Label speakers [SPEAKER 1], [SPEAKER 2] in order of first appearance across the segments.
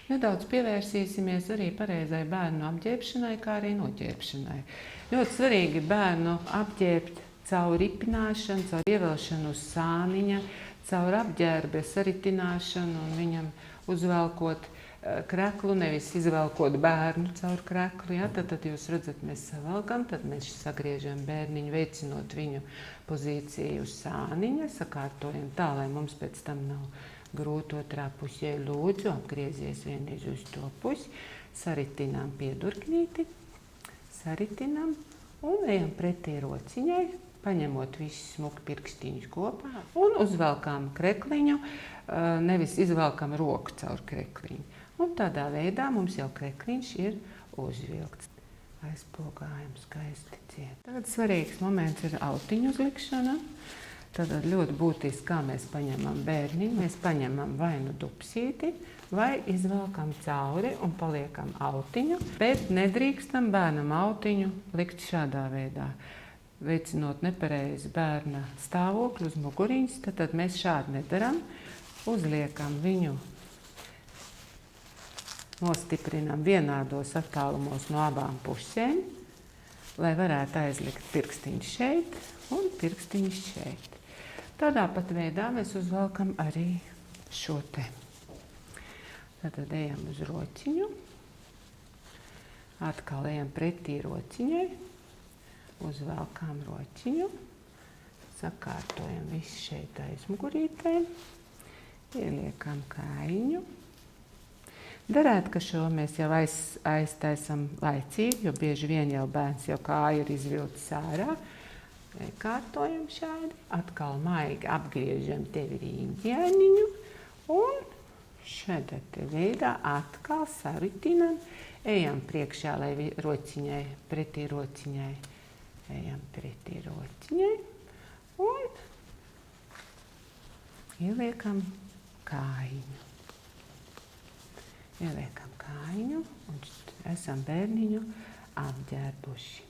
[SPEAKER 1] Nedaudz pievērsīsimies arī pareizai bērnu apģērbšanai, kā arī noģērbšanai. Ļoti svarīgi bērnu apģērbt caur ripināšanu, caur ievelšanu uz sāniņa, caur apģērba saritināšanu un viņam uzvelkot kreklu, nevis izvelkot bērnu caur kreklu. Ja? Tad jūs redzat, mēs savelkam, tad mēs sagriežam bērniņu, veicinot viņu pozīciju uz sāniņa, sakārtojam tā, lai mums pēc tam nav grūti otrā pusē. Lūdzu, apgriezies vienreiz uz to pusi, saritinām piedurknīti, saritinām un ejam pretī rociņai, paņemot visus smuku pirkstiņus kopā un uzvelkām krekliņu, nevis izvelkam roku caur krekliņu. Un tādā veidā mums jau krekliņš ir uzvilkts. Aizpogājam skaisti ciet. Tagad svarīgs moments ir autiņu uzlikšana. Tad ļoti būtiski, kā mēs paņemam bērniņu. Mēs paņemam vai nu dupsīti, vai izvelkam cauri un paliekam autiņu, bet nedrīkstam bērnam autiņu likt šādā veidā. Veicinot nepareizi bērna stāvokli uz muguriņas, tad mēs šādi nedaram. Uzliekam viņu, nostiprinam vienādos attālumos no abām pusēm, lai varētu aizlikt pirkstiņus šeit un pirkstiņus šeit. Tādā pat veidā mēs uzvelkam arī šo te. Tad ejam uz rociņu, atkal ejam pretī rociņai, uzvelkam rociņu, sakārtojam visu šeit aizmugurītē, ieliekam kājiņu. Darētu, ka šo mēs jau aiztaisam laicīgi, jo bieži vien jau bērns jau kāju ir izvilcis ārā. Kārtojam šādi, atkal maigi apgriežam tevi rīņķēniņu un šādā te veidā atkal saritinam, ejam priekšā, lai rociņai, pretī rociņai, ejam pretī rociņai un ieliekam kājiņu. Ieliekam kājiņu un esam bērniņu apģērbuši.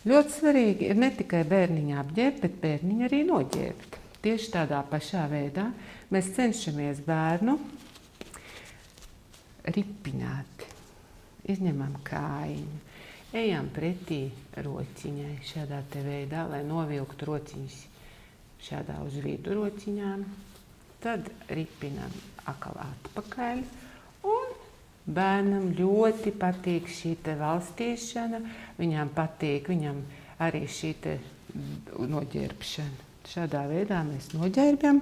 [SPEAKER 1] Ļoti svarīgi ir ne tikai bērniņu apģērbt, bet bērniņu arī noģērbt. Tieši tādā pašā veidā mēs cenšamies bērnu ripināt. Izņemam kājiņu, ejam pretī rociņai šādā te veidā, lai novilktu rociņas šādā uz vidu rociņām. Tad ripinam atkal atpakaļ un bērnam ļoti patīk šī te valstīšana, viņam patīk, viņam arī šī te noģērbšana. Šādā veidā mēs noģērbjam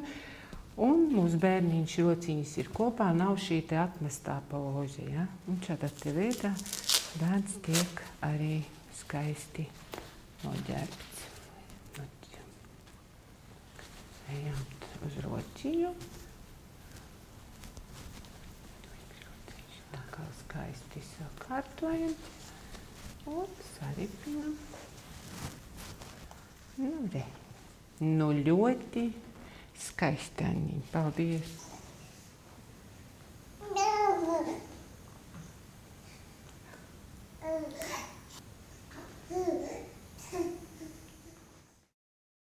[SPEAKER 1] un mūsu bērniņš rociņas ir kopā, nav šī te atmestā poze. Ja? Un šādā te veidā bērns tiek arī skaisti noģērbts. Ejam uz rociņu. Skaisti sakārtojam un saripinam. Nu, ļoti skaistaņi. Paldies!